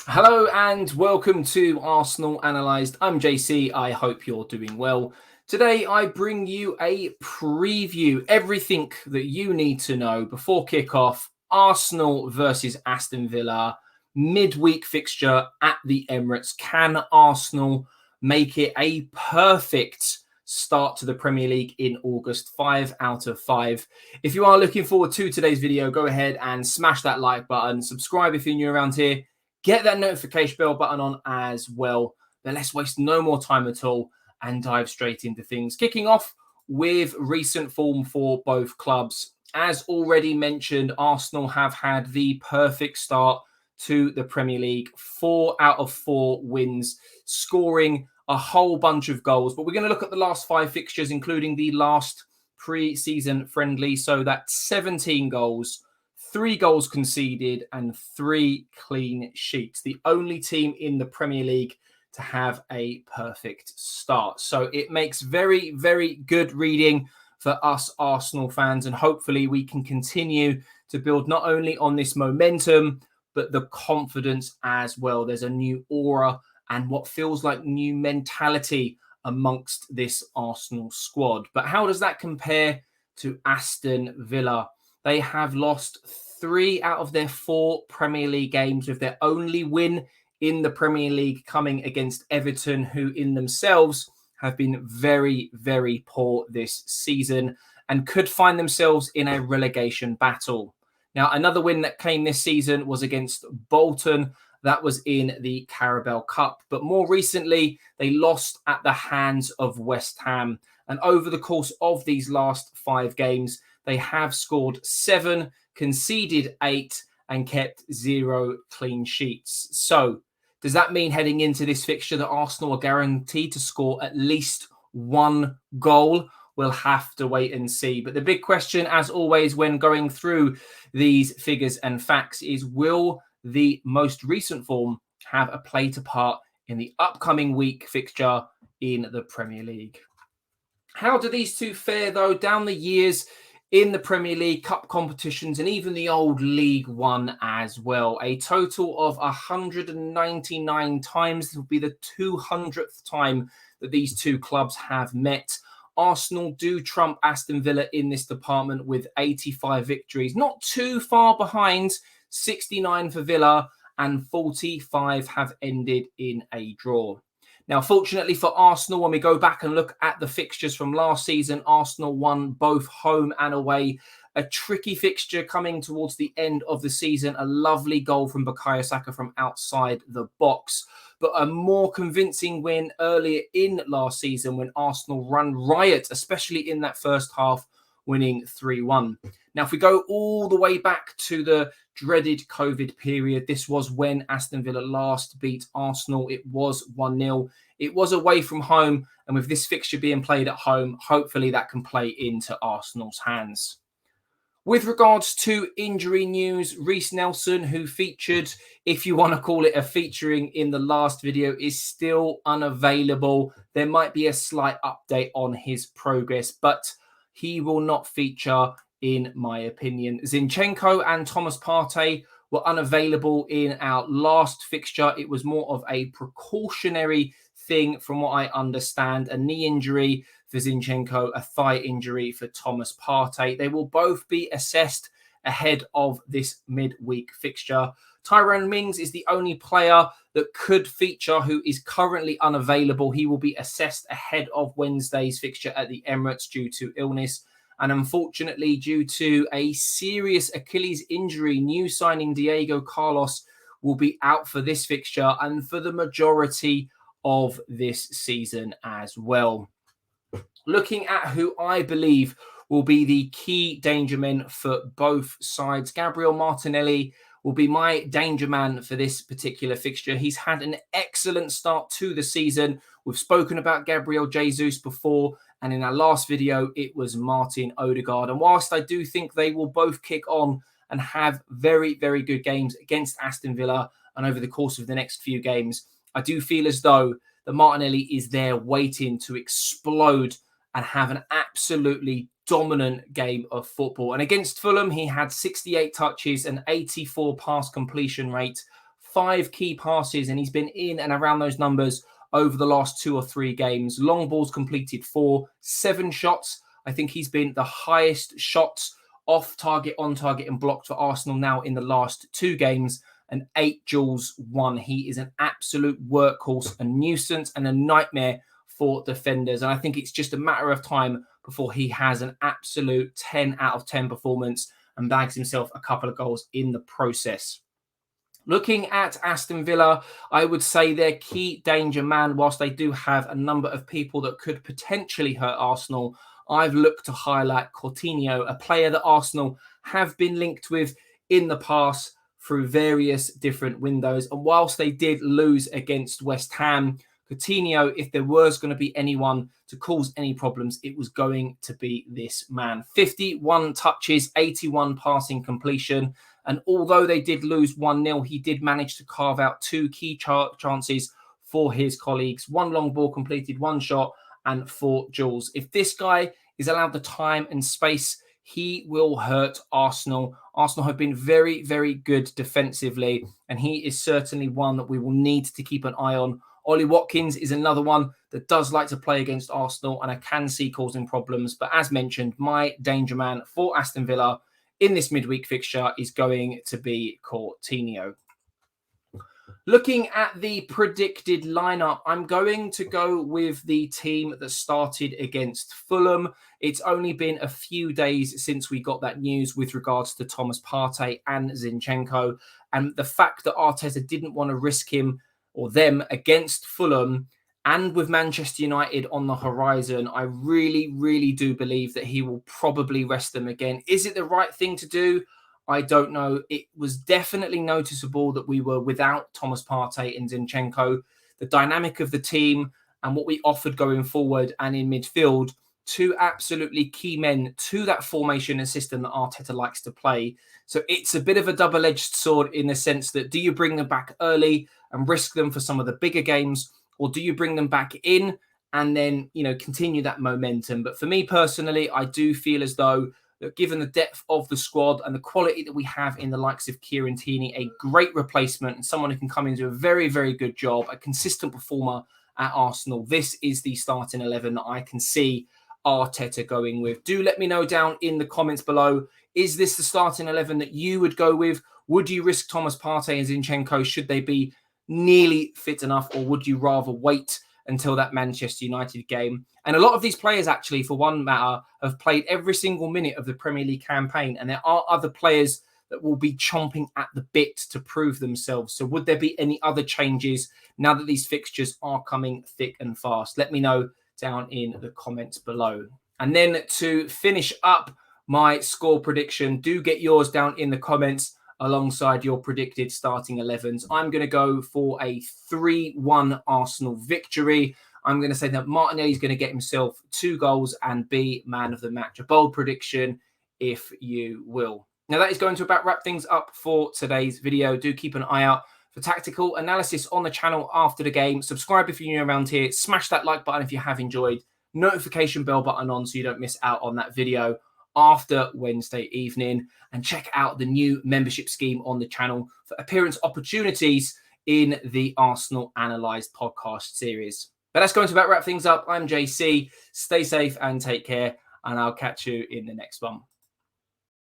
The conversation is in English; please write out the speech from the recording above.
Hello and welcome to Arsenal Analysed. I'm JC. I hope you're doing well. Today I bring you a preview, everything that you need to know before kickoff. Arsenal versus Aston Villa, midweek fixture at the Emirates. Can Arsenal make it a perfect start to the Premier League in August? 5 out of 5. If you are looking forward to today's video, go ahead and smash that like button. Subscribe if you're new around here. Get that notification bell button on as well. Then let's waste no more time at all and dive straight into things. Kicking off with recent form for both clubs. As already mentioned, Arsenal have had the perfect start to the Premier League. 4 out of 4 wins, scoring a whole bunch of goals. But we're going to look at the last 5 fixtures, including the last pre-season friendly. So that's 17 goals. 3 goals conceded and 3 clean sheets. The only team in the Premier League to have a perfect start. So it makes very, very good reading for us Arsenal fans. And hopefully we can continue to build not only on this momentum, but the confidence as well. There's a new aura and what feels like new mentality amongst this Arsenal squad. But how does that compare to Aston Villa? They have lost 3 out of their 4 Premier League games, with their only win in the Premier League coming against Everton, who in themselves have been very, very poor this season and could find themselves in a relegation battle. Now, another win that came this season was against Bolton. That was in the Carabao Cup. But more recently, they lost at the hands of West Ham. And over the course of these last 5 games, they have scored 7, conceded 8, and kept 0 clean sheets. So does that mean heading into this fixture that Arsenal are guaranteed to score at least 1 goal? We'll have to wait and see. But the big question, as always, when going through these figures and facts is, will the most recent form have a play to part in the upcoming week fixture in the Premier League? How do these two fare, though, down the years in the Premier League, cup competitions, and even the old League One as well? A total of 199 times. This will be the 200th time that these two clubs have met. Arsenal do trump Aston Villa in this department with 85 victories. Not too far behind, 69 for Villa, and 45 have ended in a draw. Now, fortunately for Arsenal, when we go back and look at the fixtures from last season, Arsenal won both home and away. A tricky fixture coming towards the end of the season. A lovely goal from Bukayo Saka from outside the box. But a more convincing win earlier in last season when Arsenal run riot, especially in that first half, winning 3-1. Now, if we go all the way back to the dreaded COVID period, this was when Aston Villa last beat Arsenal. It was 1-0. It was away from home. And with this fixture being played at home, hopefully that can play into Arsenal's hands. With regards to injury news, Reiss Nelson, who featured, if you want to call it a featuring in the last video, is still unavailable. There might be a slight update on his progress, but he will not feature in my opinion. Zinchenko and Thomas Partey were unavailable in our last fixture. It was more of a precautionary thing from what I understand. A knee injury for Zinchenko, a thigh injury for Thomas Partey. They will both be assessed ahead of this midweek fixture. Tyrone Mings is the only player that could feature who is currently unavailable. He will be assessed ahead of Wednesday's fixture at the Emirates due to illness. And unfortunately, due to a serious Achilles injury, new signing Diego Carlos will be out for this fixture and for the majority of this season as well. Looking at who I believe will be the key danger men for both sides, Gabriel Martinelli will be my danger man for this particular fixture. He's had an excellent start to the season. We've spoken about Gabriel Jesus before, and in our last video, it was Martin Odegaard. And whilst I do think they will both kick on and have very, very good games against Aston Villa and over the course of the next few games, I do feel as though the Martinelli is there waiting to explode and have an absolutely dominant game of football. And against Fulham, he had 68 touches, an 84 pass completion rate, 5 key passes, and he's been in and around those numbers over the last 2 or 3 games. Long balls completed 4, 7 shots. I think he's been the highest shots off target, on target, and blocked for Arsenal now in the last 2 games, and 8 duels won. He is an absolute workhorse, a nuisance, and a nightmare for defenders. And I think it's just a matter of time before he has an absolute 10 out of 10 performance and bags himself a couple of goals in the process. Looking at Aston Villa, I would say their key danger man, whilst they do have a number of people that could potentially hurt Arsenal, I've looked to highlight Coutinho, a player that Arsenal have been linked with in the past through various different windows. And whilst they did lose against West Ham, Coutinho, if there was going to be anyone to cause any problems, it was going to be this man. 51 touches, 81 passing completion. And although they did lose 1-0, he did manage to carve out 2 key chances for his colleagues. 1 long ball completed, 1 shot, and 4 duels. If this guy is allowed the time and space, he will hurt Arsenal. Arsenal have been very, very good defensively, and he is certainly one that we will need to keep an eye on. Ollie Watkins is another one that does like to play against Arsenal, and I can see causing problems. But as mentioned, my danger man for Aston Villa in this midweek fixture is going to be Coutinho. Looking at the predicted lineup, I'm going to go with the team that started against Fulham. It's only been a few days since we got that news with regards to Thomas Partey and Zinchenko. And the fact that Arteta didn't want to risk him or them against Fulham, and with Manchester United on the horizon, I really, really do believe that he will probably rest them again. Is it the right thing to do? I don't know. It was definitely noticeable that we were without Thomas Partey and Zinchenko. The dynamic of the team and what we offered going forward and in midfield, 2 absolutely key men to that formation and system that Arteta likes to play. So it's a bit of a double-edged sword in the sense that, do you bring them back early and risk them for some of the bigger games, or do you bring them back in and then, continue that momentum? But for me personally, I do feel as though that given the depth of the squad and the quality that we have in the likes of Kieran Tierney, a great replacement and someone who can come into a very, very good job, a consistent performer at Arsenal, this is the starting 11 that I can see Arteta going with. Do let me know down in the comments below. Is this the starting 11 that you would go with? Would you risk Thomas Partey and Zinchenko should they be nearly fit enough, or would you rather wait until that Manchester United game? And a lot of these players, actually, for one matter, have played every single minute of the Premier League campaign, and there are other players that will be chomping at the bit to prove themselves. So would there be any other changes now that these fixtures are coming thick and fast? Let me know down in the comments below. And then to finish up my score prediction, do get yours down in the comments alongside your predicted starting 11s. I'm going to go for a 3-1 Arsenal victory. I'm going to say that Martinelli is going to get himself 2 goals and be man of the match. A bold prediction, if you will. Now, that is going to about wrap things up for today's video. Do keep an eye out for tactical analysis on the channel after the game. Subscribe if you're new around here. Smash that like button if you have enjoyed. Notification bell button on so you don't miss out on that video after Wednesday evening. And check out the new membership scheme on the channel for appearance opportunities in the Arsenal Analysed podcast series. But that's going to about wrap things up. I'm JC. Stay safe and take care, and I'll catch you in the next one.